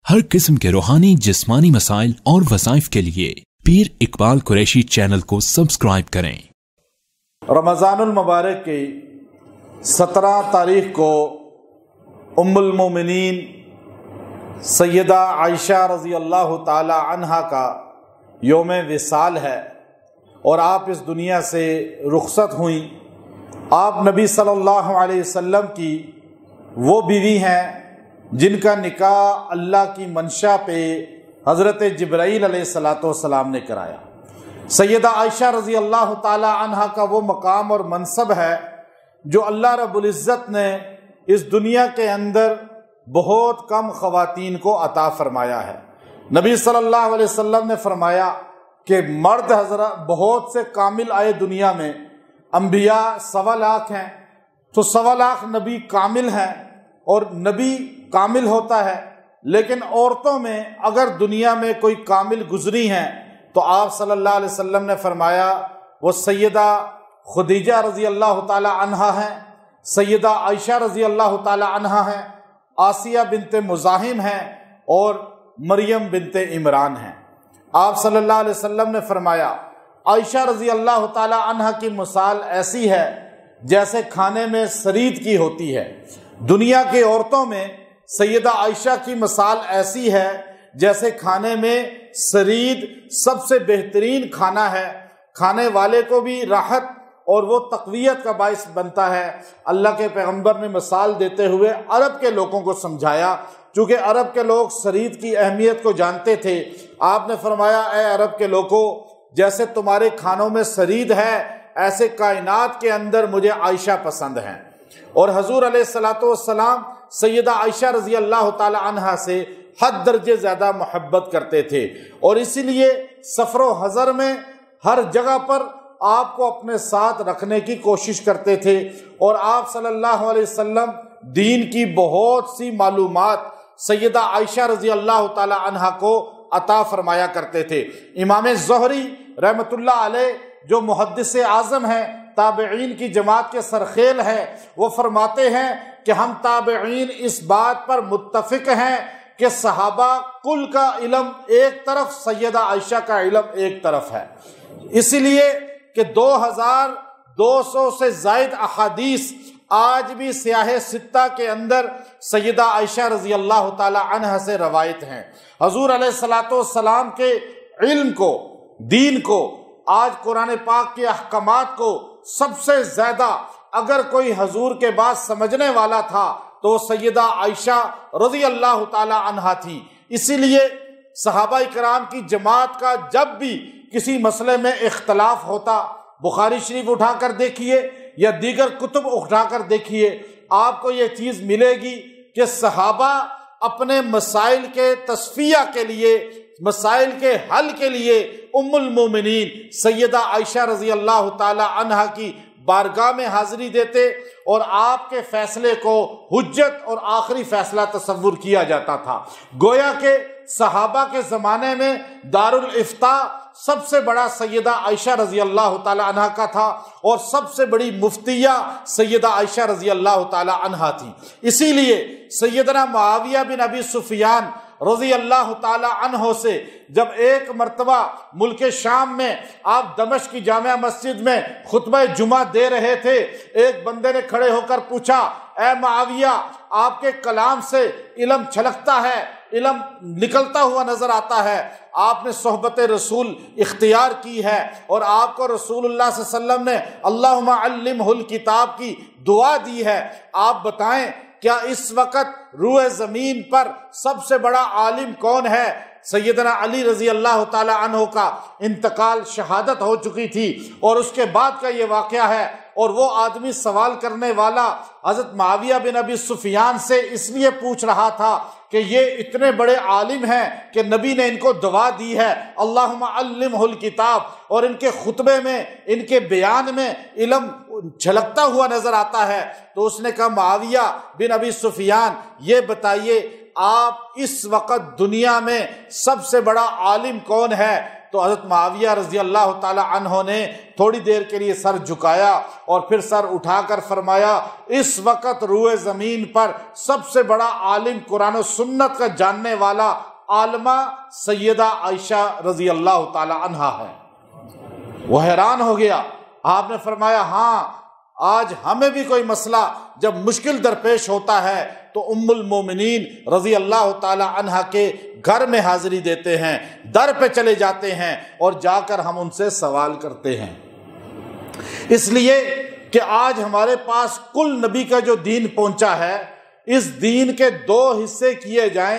ہر قسم کے روحانی جسمانی مسائل اور وظائف کے لیے پیر اقبال قریشی چینل کو سبسکرائب کریں۔ رمضان المبارک کی 17 تاریخ کو ام المومنین سیدہ عائشہ رضی اللہ تعالی عنہا کا یوم وصال ہے اور آپ اس دنیا سے رخصت ہوئیں۔ آپ نبی صلی اللہ علیہ وسلم کی وہ بیوی ہیں جن کا نکاح اللہ کی منشا پہ حضرت جبرائیل علیہ السلام نے کرایا۔ سیدہ عائشہ رضی اللہ تعالی عنہا کا وہ مقام اور منصب ہے جو اللہ رب العزت نے اس دنیا کے اندر بہت کم خواتین کو عطا فرمایا ہے۔ نبی صلی اللہ علیہ وسلم نے فرمایا کہ مرد حضرات بہت سے کامل آئے دنیا میں، انبیاء 1.25 لاکھ ہیں، تو 1.25 لاکھ نبی کامل ہیں اور نبی کامل ہوتا ہے، لیکن عورتوں میں اگر دنیا میں کوئی کامل گزری ہیں تو آپ صلی اللہ علیہ وسلم نے فرمایا وہ سیدہ خدیجہ رضی اللہ تعالی عنہا ہیں، سیدہ عائشہ رضی اللہ تعالی عنہا ہیں، آسیہ بنت مزاحم ہیں اور مریم بنت عمران ہیں۔ آپ صلی اللہ علیہ وسلم نے فرمایا عائشہ رضی اللہ تعالی عنہا کی مثال ایسی ہے جیسے کھانے میں سرید کی ہوتی ہے۔ دنیا کی عورتوں میں سیدہ عائشہ کی مثال ایسی ہے جیسے کھانے میں سرید سب سے بہترین کھانا ہے، کھانے والے کو بھی راحت اور وہ تقویت کا باعث بنتا ہے۔ اللہ کے پیغمبر نے مثال دیتے ہوئے عرب کے لوگوں کو سمجھایا، چونکہ عرب کے لوگ سرید کی اہمیت کو جانتے تھے۔ آپ نے فرمایا اے عرب کے لوگوں، جیسے تمہارے کھانوں میں سرید ہے ایسے کائنات کے اندر مجھے عائشہ پسند ہیں۔ اور حضور علیہ السلام سیدہ عائشہ رضی اللہ تعالی عنہا سے حد درجے زیادہ محبت کرتے تھے، اور اسی لیے سفر و حضر میں ہر جگہ پر آپ کو اپنے ساتھ رکھنے کی کوشش کرتے تھے، اور آپ صلی اللہ علیہ وسلم دین کی بہت سی معلومات سیدہ عائشہ رضی اللہ تعالی عنہا کو عطا فرمایا کرتے تھے۔ امام زہری رحمۃ اللہ علیہ جو محدث اعظم ہیں، تابعین کی جماعت کے سرخیل ہیں، وہ فرماتے ہیں کہ ہم تابعین اس بات پر متفق ہیں کہ صحابہ کل کا علم ایک طرف، سیدہ عائشہ کا علم ایک طرف ہے، اس لیے کہ 2200 سے زائد احادیث آج بھی سیاہ ستہ کے اندر سیدہ عائشہ رضی اللہ تعالی عنہا سے روایت ہیں۔ حضور علیہ السلام کے علم کو، دین کو، آج قرآن پاک کے احکامات کو سب سے زیادہ اگر کوئی حضور کے بعد سمجھنے والا تھا تو سیدہ عائشہ رضی اللہ تعالی عنہا تھی۔ اسی لیے صحابہ کرام کی جماعت کا جب بھی کسی مسئلے میں اختلاف ہوتا، بخاری شریف اٹھا کر دیکھیے یا دیگر کتب اٹھا کر دیکھیے، آپ کو یہ چیز ملے گی کہ صحابہ اپنے مسائل کے تصفیہ کے لیے، مسائل کے حل کے لیے ام المومنین سیدہ عائشہ رضی اللہ تعالی عنہا کی بارگاہ میں حاضری دیتے، اور آپ کے فیصلے کو حجت اور آخری فیصلہ تصور کیا جاتا تھا۔ گویا کہ صحابہ کے زمانے میں دارالافتاء سب سے بڑا سیدہ عائشہ رضی اللہ تعالی عنہا کا تھا، اور سب سے بڑی مفتیہ سیدہ عائشہ رضی اللہ تعالی عنہا تھی۔ اسی لیے سیدنا معاویہ بن ابی سفیان رضی اللہ تعالی عنہ سے جب ایک مرتبہ ملک شام میں آپ دمشق کی جامع مسجد میں خطبہ جمعہ دے رہے تھے، ایک بندے نے کھڑے ہو کر پوچھا اے معاویہ، آپ کے کلام سے علم چھلکتا ہے، علم نکلتا ہوا نظر آتا ہے، آپ نے صحبت رسول اختیار کی ہے اور آپ کو رسول اللہ صلی اللہ علیہ وسلم نے اللہم علمہ الکتاب کی دعا دی ہے، آپ بتائیں کیا اس وقت روح زمین پر سب سے بڑا عالم کون ہے؟ سیدنا علی رضی اللہ تعالی عنہ کا انتقال، شہادت ہو چکی تھی، اور اس کے بعد کا یہ واقعہ ہے، اور وہ آدمی سوال کرنے والا حضرت معاویہ بن ابی سفیان سے اس لیے پوچھ رہا تھا کہ یہ اتنے بڑے عالم ہیں کہ نبی نے ان کو دعا دی ہے اللہم علمہ الکتاب، اور ان کے خطبے میں، ان کے بیان میں علم جھلکتا ہوا نظر آتا ہے۔ تو اس نے کہا معاویہ بن ابی سفیان، یہ بتائیے آپ اس وقت دنیا میں سب سے بڑا عالم کون ہے؟ تو تو حضرت معاویہ رضی اللہ تعالی عنہ نے تھوڑی دیر کے لیے سر جھکایا اور پھر سر اٹھا کر فرمایا اس وقت روئے زمین پر سب سے بڑا عالم قرآن و سنت کا جاننے والا عالمہ سیدہ عائشہ رضی اللہ تعالی عنہا ہے۔ وہ حیران ہو گیا۔ آپ نے فرمایا ہاں، آج ہمیں بھی کوئی مسئلہ جب مشکل درپیش ہوتا ہے تو ام المومنین رضی اللہ تعالی عنہا کے گھر میں حاضری دیتے ہیں، در پہ چلے جاتے ہیں اور جا کر ہم ان سے سوال کرتے ہیں۔ اس لیے کہ آج ہمارے پاس کل نبی کا جو دین پہنچا ہے، اس دین کے دو حصے کیے جائیں۔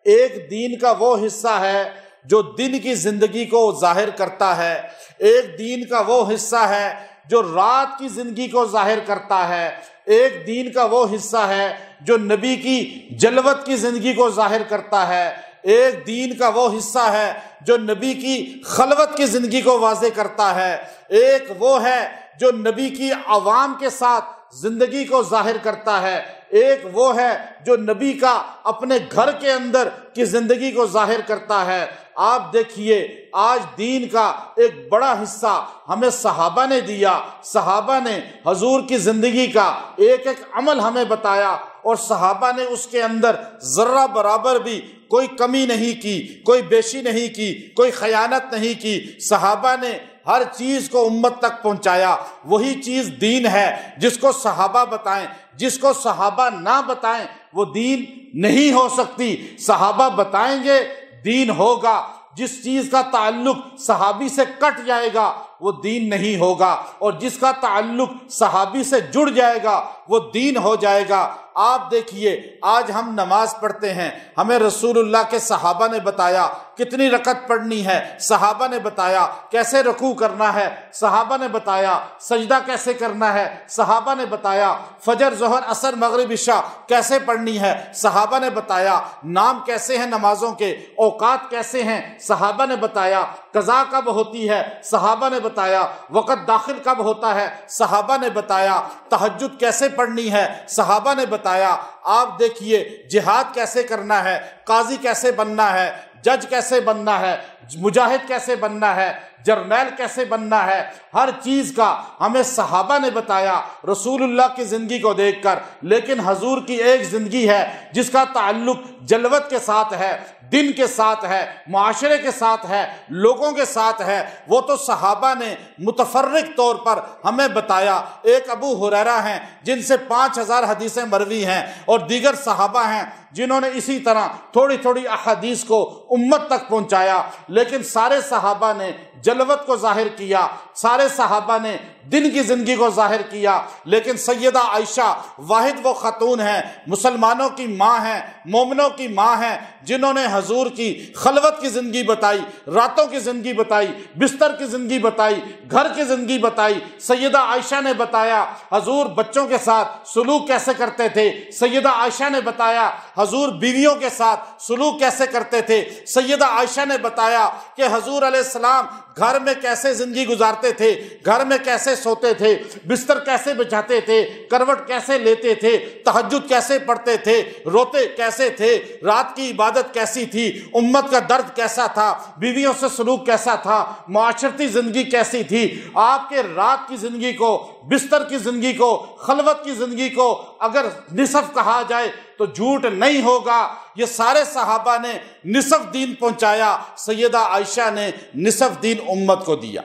ایک دین کا وہ حصہ ہے جو دن کی زندگی کو ظاہر کرتا ہے، ایک دین کا وہ حصہ ہے جو رات کی زندگی کو ظاہر کرتا ہے، ایک دین کا وہ حصہ ہے جو نبی کی جلوت کی زندگی کو ظاہر کرتا ہے، ایک دین کا وہ حصہ ہے جو نبی کی خلوت کی زندگی کو واضح کرتا ہے، ایک وہ ہے جو نبی کی عوام کے ساتھ زندگی کو ظاہر کرتا ہے، ایک وہ ہے جو نبی کا اپنے گھر کے اندر کی زندگی کو ظاہر کرتا ہے۔ آپ دیکھیے آج دین کا ایک بڑا حصہ ہمیں صحابہ نے دیا، صحابہ نے حضور کی زندگی کا ایک ایک عمل ہمیں بتایا، اور صحابہ نے اس کے اندر ذرہ برابر بھی کوئی کمی نہیں کی، کوئی بیشی نہیں کی، کوئی خیانت نہیں کی۔ صحابہ نے ہر چیز کو امت تک پہنچایا۔ وہی چیز دین ہے جس کو صحابہ بتائیں، جس کو صحابہ نہ بتائیں وہ دین نہیں ہو سکتی۔ صحابہ بتائیں گے دین ہوگا، جس چیز کا تعلق صحابی سے کٹ جائے گا وہ دین نہیں ہوگا، اور جس کا تعلق صحابی سے جڑ جائے گا وہ دین ہو جائے گا۔ آپ دیکھیے آج ہم نماز پڑھتے ہیں، ہمیں رسول اللہ کے صحابہ نے بتایا کتنی رکعت پڑھنی ہے، صحابہ نے بتایا کیسے رکوع کرنا ہے، صحابہ نے بتایا سجدہ کیسے کرنا ہے، صحابہ نے بتایا فجر ظہر عصر مغرب عشاء کیسے پڑھنی ہے، صحابہ نے بتایا نام کیسے ہیں نمازوں کے، اوقات کیسے ہیں، صحابہ نے بتایا قضا کب ہوتی ہے، صحابہ نے بتایا وقت داخل کب ہوتا ہے، صحابہ نے بتایا تہجد کیسے پڑھنی ہے، صحابہ نے بتایا۔ آپ دیکھیے جہاد کیسے کرنا ہے، قاضی کیسے بننا ہے، جج کیسے بننا ہے، مجاہد کیسے بننا ہے، جرنیل کیسے بننا ہے، ہر چیز کا ہمیں صحابہ نے بتایا رسول اللہ کی زندگی کو دیکھ کر۔ لیکن حضور کی ایک زندگی ہے جس کا تعلق جلوت کے ساتھ ہے، دن کے ساتھ ہے، معاشرے کے ساتھ ہے، لوگوں کے ساتھ ہے، وہ تو صحابہ نے متفرق طور پر ہمیں بتایا۔ ایک ابو ہریرہ ہیں جن سے 5000 حدیثیں مروی ہیں، اور دیگر صحابہ ہیں جنہوں نے اسی طرح تھوڑی تھوڑی احادیث کو امت تک پہنچایا۔ لیکن سارے صحابہ نے جلوت کو ظاہر کیا، سارے صحابہ نے دن کی زندگی کو ظاہر کیا، لیکن سیدہ عائشہ واحد وہ خاتون ہیں، مسلمانوں کی ماں ہیں، مومنوں کی ماں ہیں، جنہوں نے حضور کی خلوت کی زندگی بتائی، راتوں کی زندگی بتائی، بستر کی زندگی بتائی، گھر کی زندگی بتائی۔ سیدہ عائشہ نے بتایا حضور بچوں کے ساتھ سلوک کیسے کرتے تھے، سیدہ عائشہ نے بتایا حضور بیویوں کے ساتھ سلوک کیسے کرتے تھے، سیدہ عائشہ نے بتایا کہ حضور علیہ السلام گھر میں کیسے زندگی گزارتے تھے، گھر میں کیسے سوتے تھے، بستر کیسے بچھاتے تھے، کروٹ کیسے لیتے تھے، تہجد کیسے پڑھتے تھے، روتے کیسے تھے، رات کی عبادت کیسی تھی، امت کا درد کیسا تھا، بیویوں سے سلوک کیسا تھا، معاشرتی زندگی کیسی تھی۔ آپ کے رات کی زندگی کو، بستر کی زندگی کو، خلوت کی زندگی کو اگر نصف کہا جائے تو جھوٹ نہیں ہوگا۔ یہ سارے صحابہ نے نصف دین پہنچایا، سیدہ عائشہ نے نصف دین امت کو دیا۔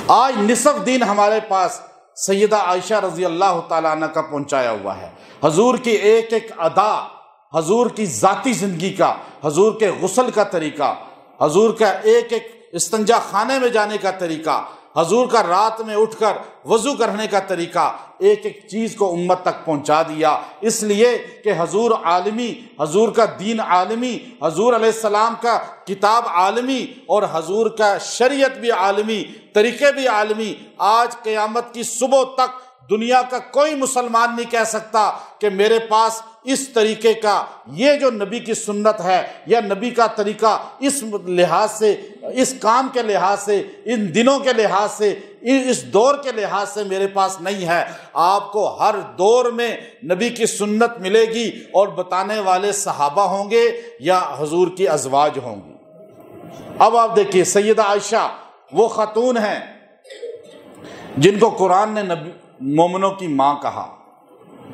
آج نصف دین ہمارے پاس سیدہ عائشہ رضی اللہ تعالیٰ عنہ کا پہنچایا ہوا ہے۔ حضور کی ایک ایک ادا، حضور کی ذاتی زندگی کا، حضور کے غسل کا طریقہ، حضور کا ایک ایک استنجا خانے میں جانے کا طریقہ، حضور کا رات میں اٹھ کر وضو کرنے کا طریقہ، ایک ایک چیز کو امت تک پہنچا دیا۔ اس لیے کہ حضور عالمی، حضور کا دین عالمی، حضور علیہ السلام کا کتاب عالمی، اور حضور کا شریعت بھی عالمی، طریقے بھی عالمی۔ آج قیامت کی صبح تک دنیا کا کوئی مسلمان نہیں کہہ سکتا کہ میرے پاس اس طریقے کا، یہ جو نبی کی سنت ہے یا نبی کا طریقہ اس لحاظ سے، اس کام کے لحاظ سے، ان دنوں کے لحاظ سے، اس دور کے لحاظ سے میرے پاس نہیں ہے۔ آپ کو ہر دور میں نبی کی سنت ملے گی، اور بتانے والے صحابہ ہوں گے یا حضور کی ازواج ہوں گی۔ اب آپ دیکھیے سیدہ عائشہ وہ خاتون ہیں جن کو قرآن نے مومنوں کی ماں کہا،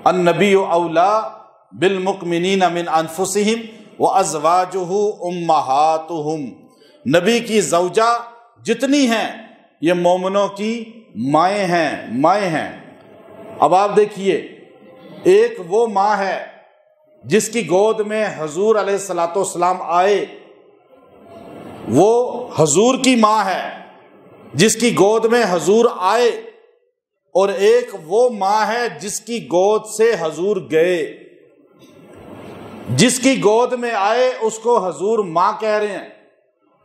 النبی اولا بالمؤمنین من انفسہم وازواجہ امہاتہم، نبی کی زوجہ جتنی ہیں یہ مومنوں کی مائیں ہیں۔ اب آپ دیکھیے، ایک وہ ماں ہے جس کی گود میں حضور علیہ الصلوۃ والسلام آئے، وہ حضور کی ماں ہے جس کی گود میں حضور آئے، اور ایک وہ ماں ہے جس کی گود سے حضور گئے۔ جس کی گود میں آئے اس کو حضور ماں کہہ رہے ہیں،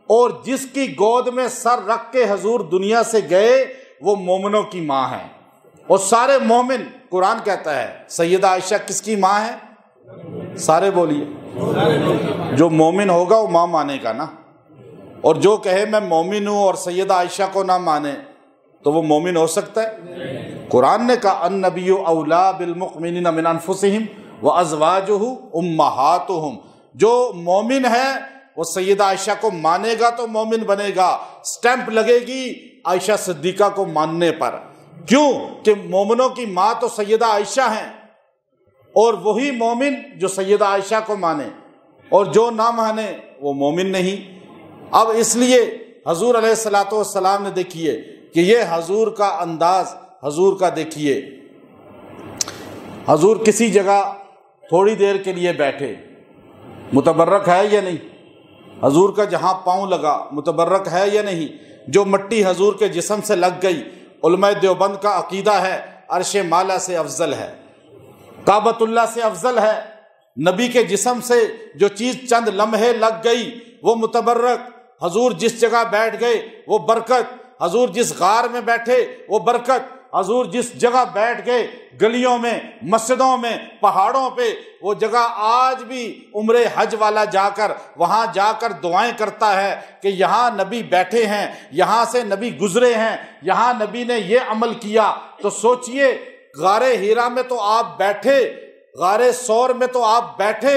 اور جس کی گود میں سر رکھ کے حضور دنیا سے گئے وہ مومنوں کی ماں ہے۔ اور سارے مومن، قرآن کہتا ہے سیدہ عائشہ کس کی ماں ہے؟ سارے بولیے، جو مومن ہوگا وہ ماں مانے گا نا، اور جو کہے میں مومن ہوں اور سیدہ عائشہ کو نہ مانے تو وہ مومن ہو سکتا ہے؟ قرآن نے کہا النبی اولا بالمؤمنین من انفسہم وازواجہ امہاتہم، جو مومن ہے وہ سیدہ عائشہ کو مانے گا تو مومن بنے گا، سٹیمپ لگے گی عائشہ صدیقہ کو ماننے پر۔ کیوں کہ مومنوں کی ماں تو سیدہ عائشہ ہیں، اور وہی مومن جو سیدہ عائشہ کو مانے، اور جو نہ مانے وہ مومن نہیں۔ اب اس لیے حضور علیہ الصلوۃ والسلام نے دیکھیے کہ یہ حضور کا انداز، حضور کا دیکھیے، حضور کسی جگہ تھوڑی دیر کے لیے بیٹھے، متبرک ہے یا نہیں؟ حضور کا جہاں پاؤں لگا متبرک ہے یا نہیں؟ جو مٹی حضور کے جسم سے لگ گئی، علماء دیوبند کا عقیدہ ہے عرش مالا سے افضل ہے، کعبۃ اللہ سے افضل ہے۔ نبی کے جسم سے جو چیز چند لمحے لگ گئی وہ متبرک، حضور جس جگہ بیٹھ گئے وہ برکت، حضور جس غار میں بیٹھے وہ برکت، حضور جس جگہ بیٹھ گئے گلیوں میں، مسجدوں میں، پہاڑوں پہ، وہ جگہ آج بھی عمرہ حج والا جا کر وہاں جا کر دعائیں کرتا ہے کہ یہاں نبی بیٹھے ہیں، یہاں سے نبی گزرے ہیں، یہاں نبی نے یہ عمل کیا۔ تو سوچئے غار ہیرا میں تو آپ بیٹھے، غار ثور میں تو آپ بیٹھے،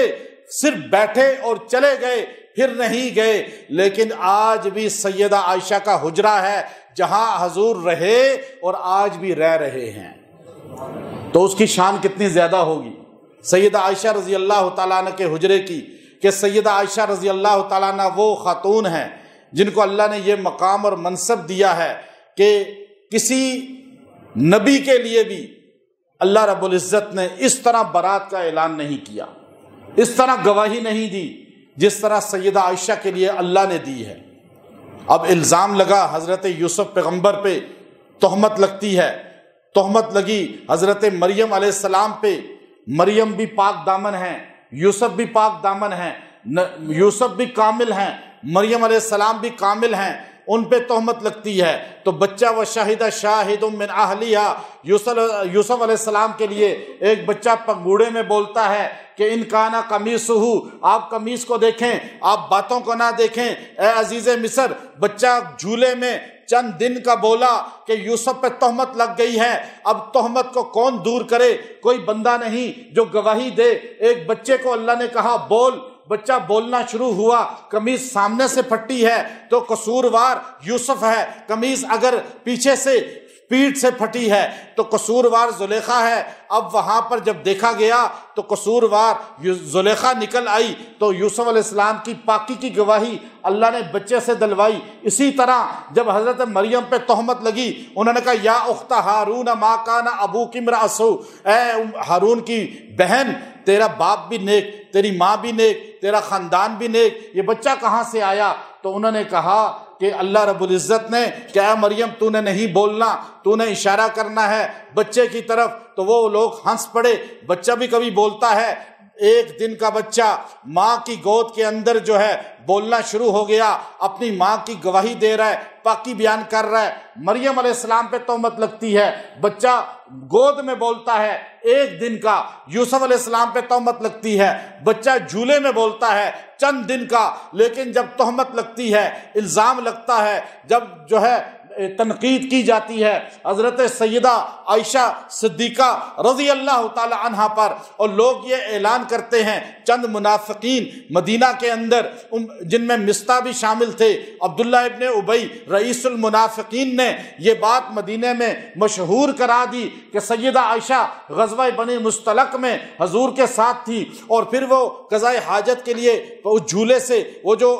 صرف بیٹھے اور چلے گئے، پھر نہیں گئے، لیکن آج بھی سیدہ عائشہ کا حجرہ ہے جہاں حضور رہے اور آج بھی رہ رہے ہیں، تو اس کی شان کتنی زیادہ ہوگی سیدہ عائشہ رضی اللہ تعالیٰ عنہ کے حجرے کی، کہ سیدہ عائشہ رضی اللہ تعالیٰ عنہ وہ خاتون ہیں جن کو اللہ نے یہ مقام اور منصب دیا ہے کہ کسی نبی کے لیے بھی اللہ رب العزت نے اس طرح برات کا اعلان نہیں کیا، اس طرح گواہی نہیں دی جس طرح سیدہ عائشہ کے لیے اللہ نے دی ہے۔ اب الزام لگا حضرت یوسف پیغمبر پہ، تہمت لگتی ہے، تہمت لگی حضرت مریم علیہ السلام پہ، مریم بھی پاک دامن ہیں، یوسف بھی پاک دامن ہیں، یوسف بھی کامل ہیں، مریم علیہ السلام بھی کامل ہیں، ان پہ تہمت لگتی ہے۔ تو بچہ وشاہد شاہد من اہلیہا، یوسف علیہ السلام کے لیے ایک بچہ پگوڑے میں بولتا ہے کہ ان کانا قمیصہ، آپ قمیص کو دیکھیں، آپ باتوں کو نہ دیکھیں۔ اے عزیز مصر، بچہ جھولے میں چند دن کا بولا کہ یوسف پہ تہمت لگ گئی ہے، اب تہمت کو کون دور کرے؟ کوئی بندہ نہیں جو گواہی دے۔ ایک بچے کو اللہ نے کہا بول، بچہ بولنا شروع ہوا، قمیص سامنے سے پھٹی ہے تو قصوروار یوسف ہے، قمیص اگر پیچھے سے پیٹھ سے پھٹی ہے تو قصوروار زلیخا ہے۔ اب وہاں پر جب دیکھا گیا تو قصوروار زلیخا نکل آئی، تو یوسف علیہ السلام کی پاکی کی گواہی اللہ نے بچے سے دلوائی۔ اسی طرح جب حضرت مریم پہ تہمت لگی، انہوں نے کہا یا اخت ہارون ما کان ابوک امرأ سوء، اے ہارون کی بہن تیرا باپ بھی نیک، تیری ماں بھی نیک، تیرا خاندان بھی نیک، یہ بچہ کہاں سے آیا؟ تو انہوں نے کہا کہ اللہ رب العزت نے کہ اے مریم تو نے نہیں بولنا، تو نے اشارہ کرنا ہے بچے کی طرف۔ تو وہ لوگ ہنس پڑے، بچہ بھی کبھی بولتا ہے، ایک دن کا بچہ ماں کی گود کے اندر جو ہے بولنا شروع ہو گیا، اپنی ماں کی گواہی دے رہا ہے، پاکی بیان کر رہا ہے۔ مریم علیہ السلام پہ تہمت لگتی ہے، بچہ گود میں بولتا ہے ایک دن کا۔ یوسف علیہ السلام پہ تہمت لگتی ہے، بچہ جھولے میں بولتا ہے چند دن کا۔ لیکن جب تہمت لگتی ہے، الزام لگتا ہے، جب جو ہے تنقید کی جاتی ہے حضرت سیدہ عائشہ صدیقہ رضی اللہ تعالی عنہا پر، اور لوگ یہ اعلان کرتے ہیں، چند منافقین مدینہ کے اندر جن میں مصطح بھی شامل تھے، عبداللہ ابن ابی رئیس المنافقین نے یہ بات مدینہ میں مشہور کرا دی کہ سیدہ عائشہ غزوہ بنی مستلق میں حضور کے ساتھ تھی، اور پھر وہ قضاء حاجت کے لیے اس جھولے سے، وہ جو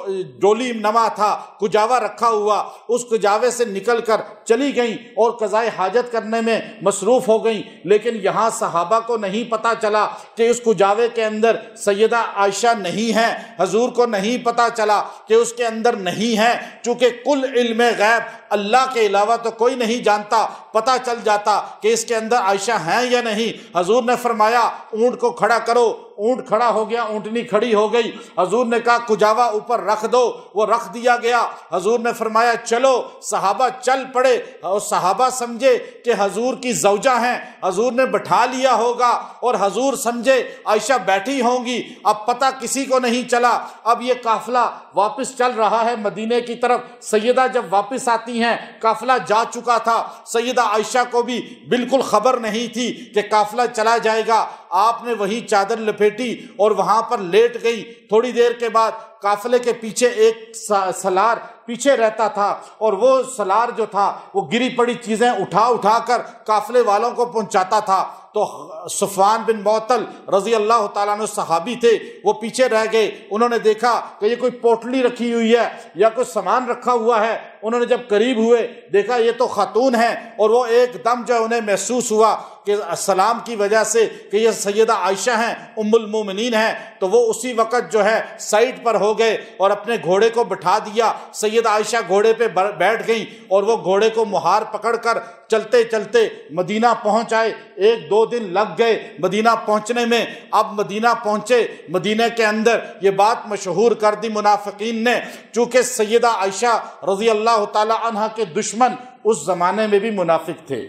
ڈولی نما تھا کجاوا رکھا ہوا، اس کجاوے سے نکل کر چلی گئیں اور قضاء حاجت کرنے میں مصروف ہو گئیں۔ لیکن یہاں صحابہ کو نہیں پتہ چلا کہ اس کجاوے کے اندر سیدہ عائشہ نہیں ہے، حضور کو نہیں پتہ چلا کہ اس کے اندر نہیں ہے، چونکہ کل علم غیب اللہ کے علاوہ تو کوئی نہیں جانتا، پتہ چل جاتا کہ اس کے اندر عائشہ ہیں یا نہیں۔ حضور نے فرمایا اونٹ کو کھڑا کرو، اونٹ کھڑا ہو گیا، اونٹنی کھڑی ہو گئی۔ حضور نے کہا کجاوا اوپر رکھ دو، وہ رکھ دیا گیا۔ حضور نے فرمایا چلو، صحابہ چل پڑے، اور صحابہ سمجھے کہ حضور کی زوجہ ہیں، حضور نے بٹھا لیا ہوگا، اور حضور سمجھے عائشہ بیٹھی ہوں گی۔ اب پتہ کسی کو نہیں چلا۔ اب یہ قافلہ واپس چل رہا ہے مدینے کی طرف۔ سیدہ جب واپس آتی ہیں، قافلہ جا چکا تھا، سیدہ عائشہ کو بھی بالکل خبر نہیں تھی کہ قافلہ چلا جائے گا۔ آپ نے وہی چادر لپیٹی اور وہاں پر لیٹ گئی۔ تھوڑی دیر کے بعد قافلے کے پیچھے ایک سالار پیچھے رہتا تھا، اور وہ سالار جو تھا وہ گری پڑی چیزیں اٹھا کر قافلے والوں کو پہنچاتا تھا۔ تو صفوان بن معطل رضی اللہ تعالیٰ عنہ صحابی تھے، وہ پیچھے رہ گئے۔ انہوں نے دیکھا کہ یہ کوئی پوٹلی رکھی ہوئی ہے یا کوئی سامان رکھا ہوا ہے۔ انہوں نے جب قریب ہوئے دیکھا یہ تو خاتون ہیں، اور وہ ایک دم جو انہیں محسوس ہوا کہ سلام کی وجہ سے کہ یہ سیدہ عائشہ ہیں، ام المومنین ہیں، تو وہ اسی وقت جو ہے سائڈ پر ہو گئے اور اپنے گھوڑے کو بٹھا دیا۔ سیدہ عائشہ گھوڑے پہ بیٹھ گئیں، اور وہ گھوڑے کو مہار پکڑ کر چلتے چلتے مدینہ پہنچ آئے۔ 1-2 دن لگ گئے مدینہ پہنچنے میں۔ اب مدینہ پہنچے، مدینہ کے اندر یہ بات مشہور کر دی منافقین نے، چونکہ سیدہ عائشہ رضی اللہ تعالی عنہ کے دشمن اس زمانے میں بھی منافق تھے،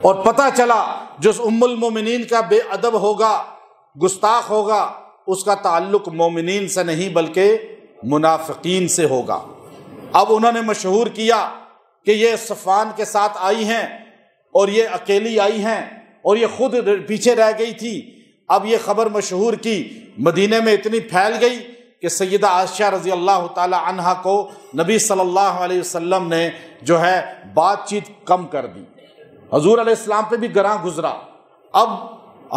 اور پتہ چلا جو ام المومنین کا بے ادب ہوگا، گستاخ ہوگا، اس کا تعلق مومنین سے نہیں بلکہ منافقین سے ہوگا۔ اب انہوں نے مشہور کیا کہ یہ صفوان کے ساتھ آئی ہیں، اور یہ اکیلی آئی ہیں، اور یہ خود پیچھے رہ گئی تھی۔ اب یہ خبر مشہور کی، مدینے میں اتنی پھیل گئی کہ سیدہ عائشہ رضی اللہ تعالی عنہا کو نبی صلی اللہ علیہ وسلم نے جو ہے بات چیت کم کر دی۔ حضور علیہ السلام پہ بھی گراں گزرا۔ اب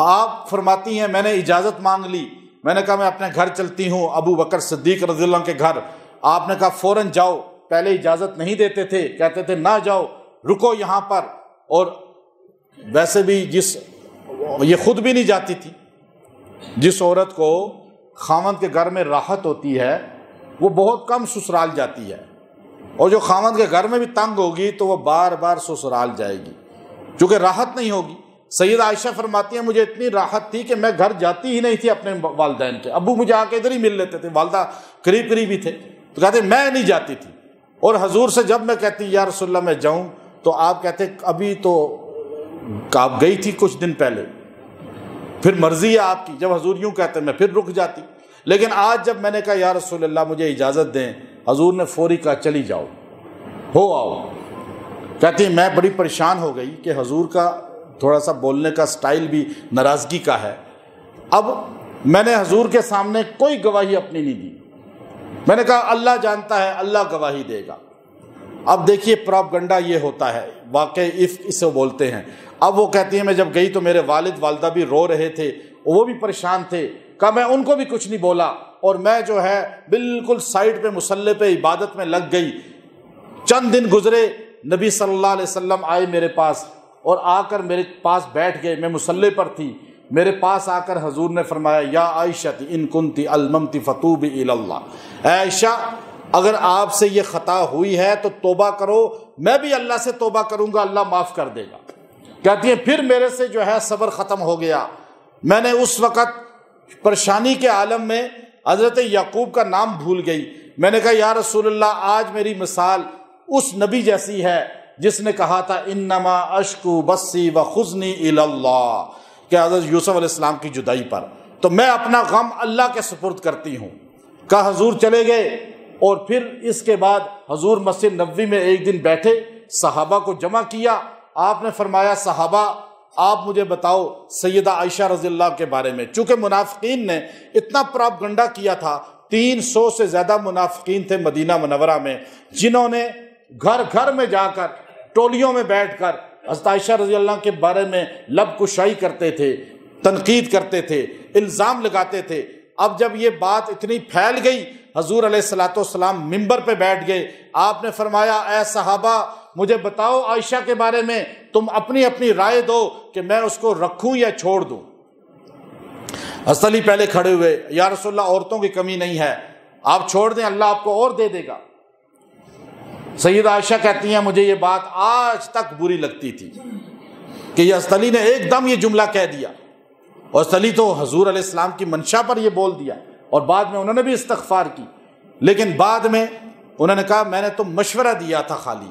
آپ فرماتی ہیں میں نے اجازت مانگ لی، میں نے کہا میں اپنے گھر چلتی ہوں، ابو بکر صدیق رضی اللہ عنہ کے گھر۔ آپ نے کہا فوراً جاؤ۔ پہلے اجازت نہیں دیتے تھے، کہتے تھے نہ جاؤ، رکو یہاں پر۔ اور ویسے بھی یہ خود بھی نہیں جاتی تھی۔ جس عورت کو خاوند کے گھر میں راحت ہوتی ہے وہ بہت کم سسرال جاتی ہے، اور جو خاوند کے گھر میں بھی تنگ ہوگی تو وہ بار بار سسرال جائے گی، چونکہ راحت نہیں ہوگی۔ سیدہ عائشہ فرماتی ہیں مجھے اتنی راحت تھی کہ میں گھر جاتی ہی نہیں تھی اپنے والدین کے، ابو مجھے آ کے ادھر ہی مل لیتے تھے، والدہ قریب قریب ہی تھے، تو کہتے میں نہیں جاتی تھی۔ اور حضور سے جب میں کہتی یا رسول اللہ میں جاؤں، تو آپ کہتے ابھی تو آپ گئی تھی کچھ دن پہلے، پھر مرضی ہے آپ کی۔ جب حضور یوں کہتے میں پھر رک جاتی، لیکن آج جب میں نے کہا یا رسول اللہ مجھے اجازت دیں، حضور نے فوری کہا چلی جاؤ، ہو آؤ۔ کہتی ہیں میں بڑی پریشان ہو گئی کہ حضور کا تھوڑا سا بولنے کا سٹائل بھی ناراضگی کا ہے۔ اب میں نے حضور کے سامنے کوئی گواہی اپنی نہیں دی، میں نے کہا اللہ جانتا ہے، اللہ گواہی دے گا۔ اب دیکھیے پروپگنڈا یہ ہوتا ہے، واقع عفق اسے بولتے ہیں۔ اب وہ کہتی ہیں میں جب گئی تو میرے والد والدہ بھی رو رہے تھے، وہ بھی پریشان تھے، کہا میں ان کو بھی کچھ نہیں بولا، اور میں جو ہے بالکل سائڈ پہ مصلی پہ عبادت میں لگ گئی۔ چند دن گزرے، نبی صلی اللہ علیہ وسلم آئے میرے پاس، اور آ کر میرے پاس بیٹھ گئے، میں مصلی پر تھی۔ میرے پاس آ کر حضور نے فرمایا یا عائشہ ان کنتی الممتی فتوبی الی اللہ، اے عائشہ اگر آپ سے یہ خطا ہوئی ہے تو توبہ کرو، میں بھی اللہ سے توبہ کروں گا، اللہ معاف کر دے گا۔ کہتی ہیں پھر میرے سے جو ہے صبر ختم ہو گیا۔ میں نے اس وقت پریشانی کے عالم میں حضرت یعقوب کا نام بھول گئی۔ میں نے کہا یا رسول اللہ آج میری مثال اس نبی جیسی ہے جس نے کہا تھا انما اشکو بسی و خزنی الی اللہ، کہ حضرت یوسف علیہ السلام کی جدائی پر، تو میں اپنا غم اللہ کے سپرد کرتی ہوں۔ کہا حضور چلے گئے، اور پھر اس کے بعد حضور مسجد نبوی میں ایک دن بیٹھے، صحابہ کو جمع کیا. آپ نے فرمایا صحابہ آپ مجھے بتاؤ سیدہ عائشہ رضی اللہ کے بارے میں. چونکہ منافقین نے اتنا پراپگنڈا کیا تھا، 300 سے زیادہ منافقین تھے مدینہ منورہ میں، جنہوں نے گھر گھر میں جا کر ٹولیوں میں بیٹھ کر حضرت عائشہ رضی اللہ کے بارے میں لب کشائی کرتے تھے، تنقید کرتے تھے، الزام لگاتے تھے. اب جب یہ بات اتنی پھیل گئی، حضور علیہ الصلوۃ والسلام ممبر پہ بیٹھ گئے. آپ نے فرمایا اے صحابہ مجھے بتاؤ عائشہ کے بارے میں، تم اپنی اپنی رائے دو کہ میں اس کو رکھوں یا چھوڑ دوں. حضرت علی پہلے کھڑے ہوئے، یا رسول اللہ عورتوں کی کمی نہیں ہے، آپ چھوڑ دیں اللہ آپ کو اور دے دے گا. سیدہ عائشہ کہتی ہیں مجھے یہ بات آج تک بری لگتی تھی کہ یہ حضرت علی نے ایک دم یہ جملہ کہہ دیا، اور حضرت علی تو حضور علیہ السلام کی منشا پر یہ بول دیا، اور بعد میں انہوں نے بھی استغفار کی. لیکن بعد میں انہوں نے کہا میں نے تو مشورہ دیا تھا خالی،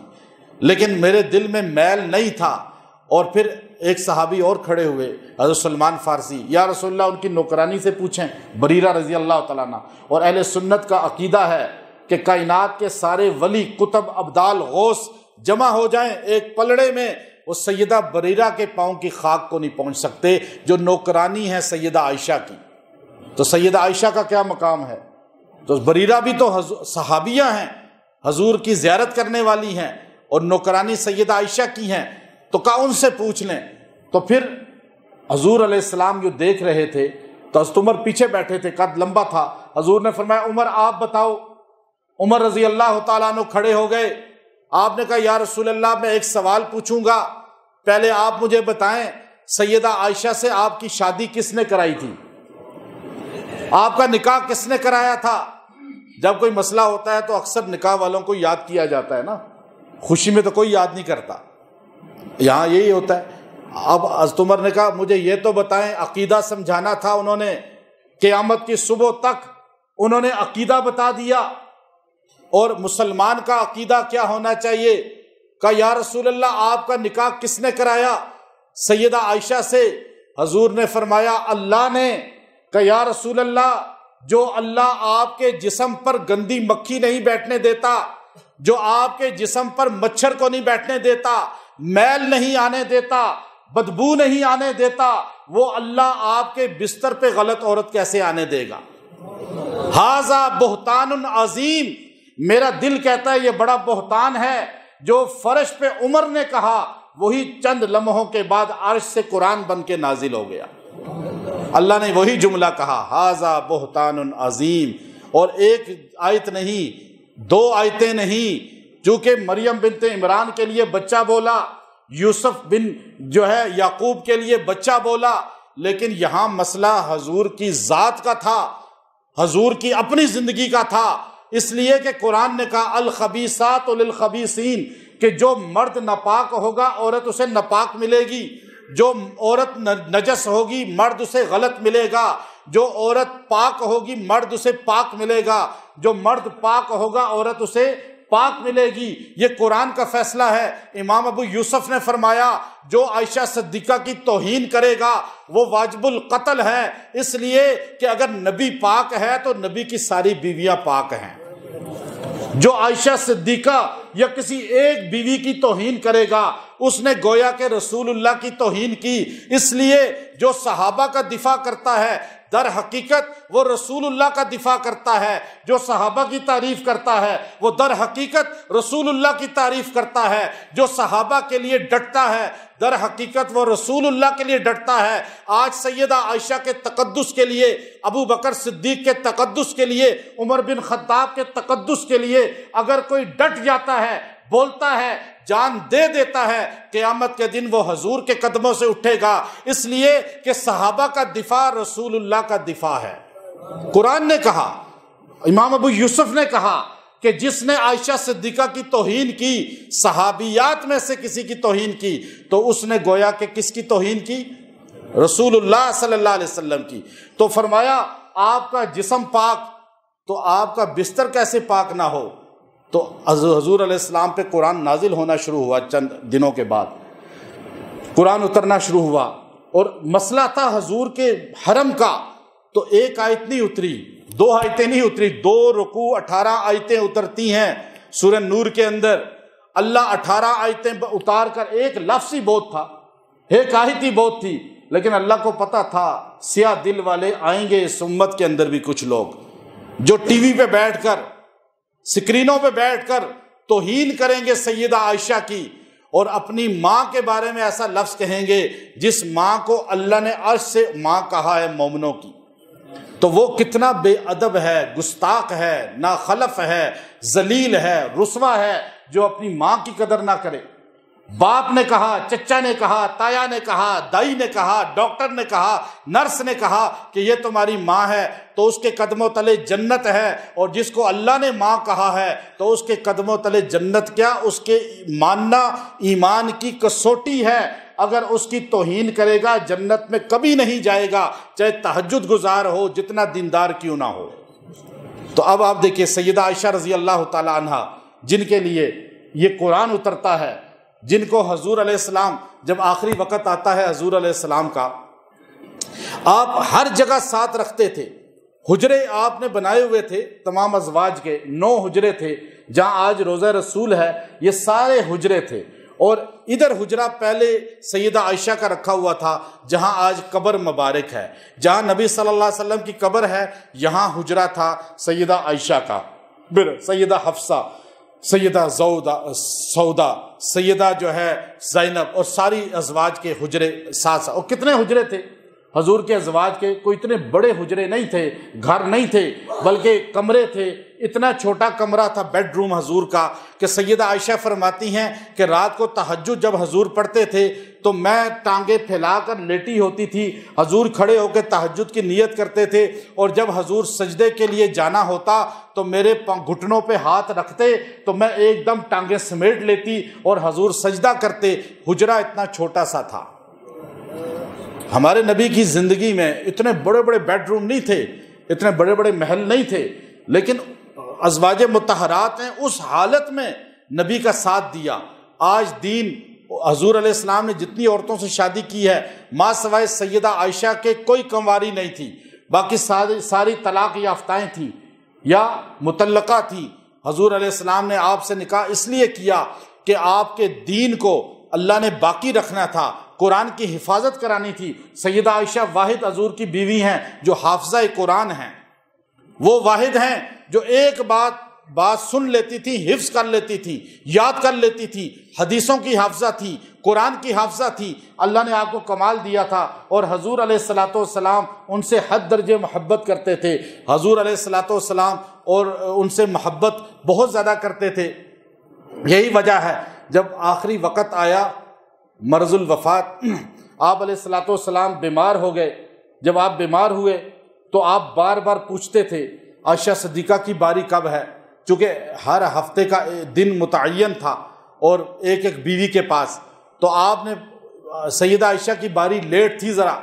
لیکن میرے دل میں میل نہیں تھا. اور پھر ایک صحابی اور کھڑے ہوئے حضرت سلمان فارسی، یا رسول اللہ ان کی نوکرانی سے پوچھیں بریرہ رضی اللہ تعالیٰ عنہ. اور اہل سنت کا عقیدہ ہے کہ کائنات کے سارے ولی کتب ابدال غوث جمع ہو جائیں ایک پلڑے میں، وہ سیدہ بریرہ کے پاؤں کی خاک کو نہیں پہنچ سکتے جو نوکرانی ہے سیدہ عائشہ کی. تو سیدہ عائشہ کا کیا مقام ہے؟ تو بریرہ بھی تو صحابیہ ہیں، حضور کی زیارت کرنے والی ہیں، اور نوکرانی سیدہ عائشہ کی ہیں. تو کہا ان سے پوچھ لیں. تو پھر حضور علیہ السلام جو دیکھ رہے تھے تو حضرت عمر پیچھے بیٹھے تھے، قد لمبا تھا. حضور نے فرمایا عمر آپ بتاؤ. عمر رضی اللہ تعالیٰ عنہ کھڑے ہو گئے. آپ نے کہا یا رسول اللہ میں ایک سوال پوچھوں گا، پہلے آپ مجھے بتائیں سیدہ عائشہ سے آپ کی شادی کس نے کرائی تھی؟ آپ کا نکاح کس نے کرایا تھا؟ جب کوئی مسئلہ ہوتا ہے تو اکثر نکاح والوں کو یاد کیا جاتا ہے نا، خوشی میں تو کوئی یاد نہیں کرتا، یہاں یہی ہوتا ہے. اب حضرت عمر نے کہا مجھے یہ تو بتائیں، عقیدہ سمجھانا تھا انہوں نے، قیامت کی صبح تک انہوں نے عقیدہ بتا دیا، اور مسلمان کا عقیدہ کیا ہونا چاہیے. کہا یا رسول اللہ آپ کا نکاح کس نے کرایا؟ سیدہ عائشہ سے. حضور نے فرمایا اللہ نے. کہا یا رسول اللہ جو اللہ آپ کے جسم پر گندی مکھی نہیں بیٹھنے دیتا، جو آپ کے جسم پر مچھر کو نہیں بیٹھنے دیتا، میل نہیں آنے دیتا، بدبو نہیں آنے دیتا، وہ اللہ آپ کے بستر پہ غلط عورت کیسے آنے دے گا؟ ھذا بہتان عظیم. میرا دل کہتا ہے یہ بڑا بہتان ہے. جو فرش پہ عمر نے کہا وہی چند لمحوں کے بعد عرش سے قرآن بن کے نازل ہو گیا. اللہ نے وہی جملہ کہا ھذا بہتان عظیم. اور ایک آیت نہیں، 2 آیتیں نہیں، چونکہ مریم بنت عمران کے لیے بچہ بولا، یوسف بن جو ہے یعقوب کے لیے بچہ بولا، لیکن یہاں مسئلہ حضور کی ذات کا تھا، حضور کی اپنی زندگی کا تھا. اس لیے کہ قرآن نے کہا الخبیثات للخبیثین، کہ جو مرد ناپاک ہوگا عورت اسے ناپاک ملے گی، جو عورت نجس ہوگی مرد اسے غلط ملے گا، جو عورت پاک ہوگی مرد اسے پاک ملے گا، جو مرد پاک ہوگا عورت اسے پاک ملے گی. یہ قرآن کا فیصلہ ہے. امام ابو یوسف نے فرمایا جو عائشہ صدیقہ کی توہین کرے گا وہ واجب القتل ہے، اس لیے کہ اگر نبی پاک ہے تو نبی کی ساری بیویاں پاک ہیں. جو عائشہ صدیقہ یا کسی ایک بیوی کی توہین کرے گا اس نے گویا کہ رسول اللہ کی توہین کی. اس لیے جو صحابہ کا دفاع کرتا ہے در حقیقت وہ رسول اللہ کا دفاع کرتا ہے، جو صحابہ کی تعریف کرتا ہے وہ در حقیقت رسول اللہ کی تعریف کرتا ہے، جو صحابہ کے لیے ڈٹتا ہے در حقیقت وہ رسول اللہ کے لیے ڈٹتا ہے. آج سیدہ عائشہ کے تقدس کے لیے، ابو بکر صدیق کے تقدس کے لیے، عمر بن خطاب کے تقدس کے لیے اگر کوئی ڈٹ جاتا ہے، بولتا ہے، جان دے دیتا ہے، قیامت کے دن وہ حضور کے قدموں سے اٹھے گا. اس لیے کہ صحابہ کا دفاع رسول اللہ کا دفاع ہے. قرآن نے کہا، امام ابو یوسف نے کہا کہ جس نے عائشہ صدیقہ کی توہین کی، صحابیات میں سے کسی کی توہین کی، تو اس نے گویا کہ کس کی توہین کی؟ رسول اللہ صلی اللہ علیہ وسلم کی. تو فرمایا آپ کا جسم پاک تو آپ کا بستر کیسے پاک نہ ہو؟ تو حضور علیہ السلام پہ قرآن نازل ہونا شروع ہوا. چند دنوں کے بعد قرآن اترنا شروع ہوا، اور مسئلہ تھا حضور کے حرم کا. تو ایک آیت نہیں اتری، 2 آیتیں نہیں اتری، 2 رکوع 18 آیتیں اترتی ہیں سورہ نور کے اندر. اللہ 18 آیتیں اتار کر ایک لفظ ہی بہت تھا، ایک آیت ہی بہت تھی، لیکن اللہ کو پتہ تھا سیاہ دل والے آئیں گے اس امت کے اندر بھی کچھ لوگ جو ٹی وی پہ بیٹھ کر، سکرینوں پہ بیٹھ کر توہین کریں گے سیدہ عائشہ کی، اور اپنی ماں کے بارے میں ایسا لفظ کہیں گے جس ماں کو اللہ نے عرش سے ماں کہا ہے مومنوں کی، تو وہ کتنا بے ادب ہے، گستاخ ہے، ناخلف ہے، ذلیل ہے، رسوا ہے جو اپنی ماں کی قدر نہ کرے۔ باپ نے کہا، چچا نے کہا، تایا نے کہا، دائی نے کہا، ڈاکٹر نے کہا، نرس نے کہا کہ یہ تمہاری ماں ہے تو اس کے قدموں تلے جنت ہے، اور جس کو اللہ نے ماں کہا ہے تو اس کے قدموں تلے جنت کیا، اس کے ماننا ایمان کی کسوٹی ہے۔ اگر اس کی توہین کرے گا جنت میں کبھی نہیں جائے گا، چاہے تہجد گزار ہو، جتنا دیندار کیوں نہ ہو۔ تو اب آپ دیکھیں سیدہ عائشہ رضی اللہ تعالی عنہا، جن کے لیے یہ قرآن اترتا ہے، جن کو حضور علیہ السلام جب آخری وقت آتا ہے حضور علیہ السلام کا، آپ ہر جگہ ساتھ رکھتے تھے۔ حجرے آپ نے بنائے ہوئے تھے تمام ازواج کے، 9 حجرے تھے، جہاں آج روضہ رسول ہے یہ سارے حجرے تھے، اور ادھر حجرہ پہلے سیدہ عائشہ کا رکھا ہوا تھا جہاں آج قبر مبارک ہے، جہاں نبی صلی اللہ علیہ وسلم کی قبر ہے یہاں حجرہ تھا سیدہ عائشہ کا، پھر سیدہ حفصہ، سیدہ سودا، سیدہ جو ہے زینب، اور ساری ازواج کے حجرے ساتھ۔ اور کتنے حجرے تھے حضور کے ازواج کے؟ کوئی اتنے بڑے حجرے نہیں تھے، گھر نہیں تھے، بلکہ کمرے تھے۔ اتنا چھوٹا کمرہ تھا بیڈ روم حضور کا کہ سیدہ عائشہ فرماتی ہیں کہ رات کو تہجد جب حضور پڑھتے تھے تو میں ٹانگیں پھیلا کر لیٹی ہوتی تھی، حضور کھڑے ہو کے تہجد کی نیت کرتے تھے، اور جب حضور سجدے کے لیے جانا ہوتا تو میرے گھٹنوں پہ ہاتھ رکھتے تو میں ایک دم ٹانگیں سمیٹ لیتی اور حضور سجدہ کرتے۔ حجرہ اتنا چھوٹا سا تھا۔ ہمارے نبی کی زندگی میں اتنے بڑے بڑے بیڈ روم نہیں تھے، اتنے بڑے بڑے محل نہیں تھے، لیکن ازواج مطہرات نے اس حالت میں نبی کا ساتھ دیا۔ آج دین حضور علیہ السلام نے جتنی عورتوں سے شادی کی ہے، ماں سوائے سیدہ عائشہ کے کوئی کنواری نہیں تھی، باقی ساری طلاق یافتائیں تھیں یا مطلقہ تھی۔ حضور علیہ السلام نے آپ سے نکاح اس لیے کیا کہ آپ کے دین کو اللہ نے باقی رکھنا تھا، قرآن کی حفاظت کرانی تھی۔ سیدہ عائشہ واحد حضور کی بیوی ہیں جو حافظہ قرآن ہیں، وہ واحد ہیں جو ایک بات سن لیتی تھی، حفظ کر لیتی تھی، یاد کر لیتی تھی، حدیثوں کی حافظہ تھی، قرآن کی حافظہ تھی۔ اللہ نے آپ کو کمال دیا تھا، اور حضور علیہ الصلاۃ والسلام ان سے حد درجے محبت کرتے تھے۔ حضور علیہ الصلاۃ والسلام اور ان سے محبت بہت زیادہ کرتے تھے۔ یہی وجہ ہے جب آخری وقت آیا، مرض الوفات، آپ علیہ الصلاۃ والسلام بیمار ہو گئے۔ جب آپ بیمار ہوئے تو آپ بار بار پوچھتے تھے عائشہ صدیقہ کی باری کب ہے، چونکہ ہر ہفتے کا دن متعین تھا اور ایک ایک بیوی کے پاس، تو آپ نے سیدہ عائشہ کی باری لیٹ تھی ذرا،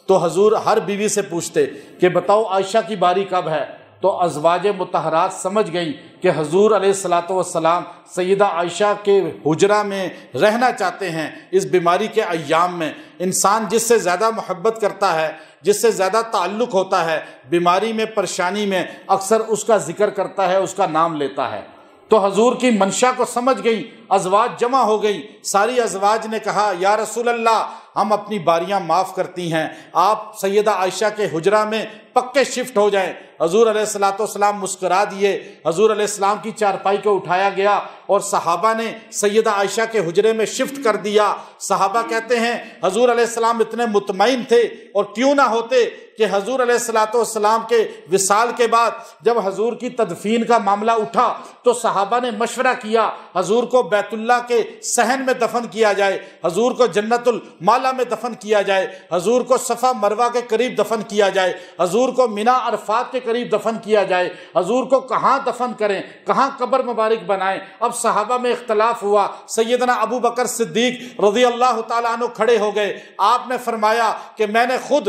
تو حضور ہر بیوی سے پوچھتے کہ بتاؤ عائشہ کی باری کب ہے، تو ازواج مطہرات سمجھ گئیں کہ حضور علیہ الصلاۃ والسلام سیدہ عائشہ کے حجرہ میں رہنا چاہتے ہیں اس بیماری کے ایام میں۔ انسان جس سے زیادہ محبت کرتا ہے، جس سے زیادہ تعلق ہوتا ہے، بیماری میں، پریشانی میں اکثر اس کا ذکر کرتا ہے، اس کا نام لیتا ہے۔ تو حضور کی منشا کو سمجھ گئی، ازواج جمع ہو گئی، ساری ازواج نے کہا یا رسول اللہ ہم اپنی باریاں معاف کرتی ہیں، آپ سیدہ عائشہ کے حجرہ میں پکے شفٹ ہو جائیں۔ حضور علیہ الصلاۃ والسلام مسکرا دیے، حضور علیہ السلام کی چارپائی کو اٹھایا گیا اور صحابہ نے سیدہ عائشہ کے حجرے میں شفٹ کر دیا۔ صحابہ کہتے ہیں حضور علیہ السلام اتنے مطمئن تھے، اور کیوں نہ ہوتے کہ حضور علیہ الصلاۃ والسلام کے وصال کے بعد جب حضور کی تدفین کا معاملہ اٹھا تو صحابہ نے مشورہ کیا حضور کو بیت اللہ کے صحن میں دفن کیا جائے، حضور کو جنت المعلا میں دفن کیا جائے، حضور کو صفا مروہ کے قریب دفن کیا جائے، حضور کو مینا عرفات کے قریب دفن کیا جائے، حضور کو کہاں دفن کریں، کہاں قبر مبارک بنائیں۔ اب صحابہ میں اختلاف ہوا، سیدنا ابو بکر صدیق رضی اللہ تعالیٰ عنہ کھڑے ہو گئے، آپ نے فرمایا کہ میں نے خود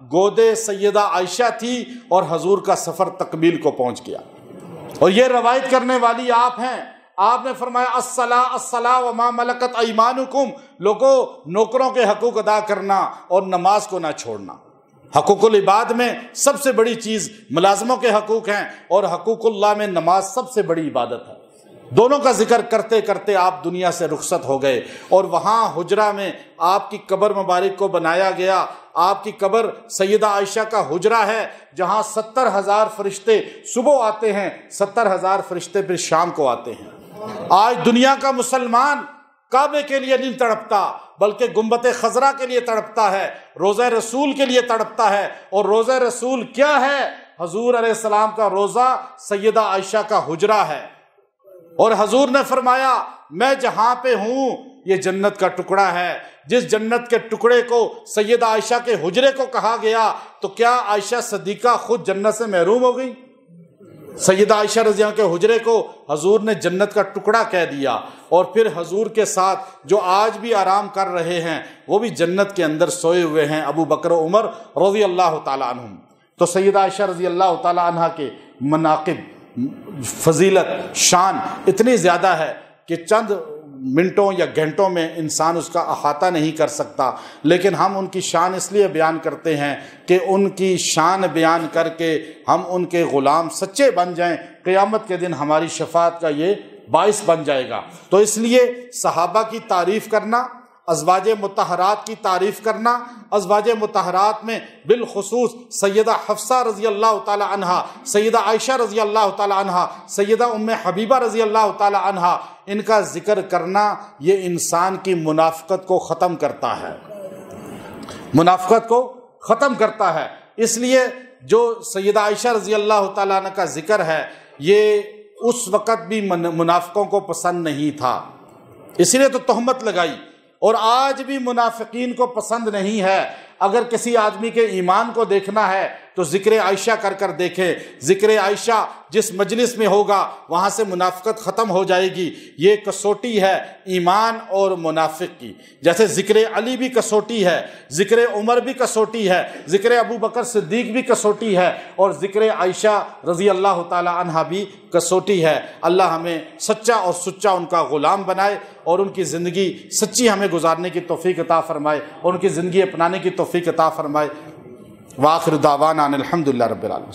گودے سیدہ عائشہ تھی اور حضور کا سفر تکمیل کو پہنچ گیا۔ اور یہ روایت کرنے والی آپ ہیں۔ آپ نے فرمایا الصلاۃ الصلاۃ وما ملکت ایمانکم، لوگوں نوکروں کے حقوق ادا کرنا اور نماز کو نہ چھوڑنا۔ حقوق العباد میں سب سے بڑی چیز ملازموں کے حقوق ہیں، اور حقوق اللہ میں نماز سب سے بڑی عبادت ہے۔ دونوں کا ذکر کرتے کرتے آپ دنیا سے رخصت ہو گئے، اور وہاں حجرہ میں آپ کی قبر مبارک کو بنایا گیا۔ آپ کی قبر سیدہ عائشہ کا حجرہ ہے، جہاں 70,000 فرشتے صبح آتے ہیں، 70,000 فرشتے پھر شام کو آتے ہیں۔ آج دنیا کا مسلمان کعبے کے لیے نہیں تڑپتا، بلکہ گنبد خضرا کے لیے تڑپتا ہے، روضہ رسول کے لیے تڑپتا ہے۔ اور روضہ رسول کیا ہے؟ حضور علیہ السلام کا روضہ سیدہ عائشہ کا حجرہ ہے۔ اور حضور نے فرمایا میں جہاں پہ ہوں یہ جنت کا ٹکڑا ہے۔ جس جنت کے ٹکڑے کو سیدہ عائشہ کے حجرے کو کہا گیا، تو کیا عائشہ صدیقہ خود جنت سے محروم ہو گئی؟ سیدہ عائشہ رضی اللہ عنہا کے حجرے کو حضور نے جنت کا ٹکڑا کہہ دیا۔ اور پھر حضور کے ساتھ جو آج بھی آرام کر رہے ہیں وہ بھی جنت کے اندر سوئے ہوئے ہیں، ابو بکر و عمر رضی اللہ تعالیٰ عنہم۔ تو سیدہ عائشہ رضی اللہ تعالیٰ عنہا کے مناقب، فضیلت، شان اتنی زیادہ ہے کہ چند منٹوں یا گھنٹوں میں انسان اس کا احاطہ نہیں کر سکتا، لیکن ہم ان کی شان اس لیے بیان کرتے ہیں کہ ان کی شان بیان کر کے ہم ان کے غلام سچے بن جائیں، قیامت کے دن ہماری شفاعت کا یہ باعث بن جائے گا۔ تو اس لیے صحابہ کی تعریف کرنا، ازواج مطہرات کی تعریف کرنا، ازواج مطہرات میں بالخصوص سیدہ حفصہ رضی اللہ تعالی عنہا، سیدہ عائشہ رضی اللہ تعالی عنہا، سیدہ ام حبیبہ رضی اللہ تعالی عنہا، ان کا ذکر کرنا یہ انسان کی منافقت کو ختم کرتا ہے، منافقت کو ختم کرتا ہے۔ اس لیے جو سیدہ عائشہ رضی اللہ تعالی عنہ کا ذکر ہے یہ اس وقت بھی منافقوں کو پسند نہیں تھا، اسی لیے تو تہمت لگائی، اور آج بھی منافقین کو پسند نہیں ہے۔ اگر کسی آدمی کے ایمان کو دیکھنا ہے تو ذکر عائشہ کر کر دیکھے، ذکر عائشہ جس مجلس میں ہوگا وہاں سے منافقت ختم ہو جائے گی۔ یہ کسوٹی ہے ایمان اور منافق کی، جیسے ذکر علی بھی کسوٹی ہے، ذکر عمر بھی کسوٹی ہے، ذکر ابو بکر صدیق بھی کسوٹی ہے، اور ذکر عائشہ رضی اللہ تعالی عنہا بھی کسوٹی ہے۔ اللہ ہمیں سچا اور سچا ان کا غلام بنائے، اور ان کی زندگی سچی ہمیں گزارنے کی توفیق عطا فرمائے، اور ان کی زندگی اپنانے کی توفیق عطا فرمائے۔ وآخر دعوانا ان الحمد للہ رب العالمین۔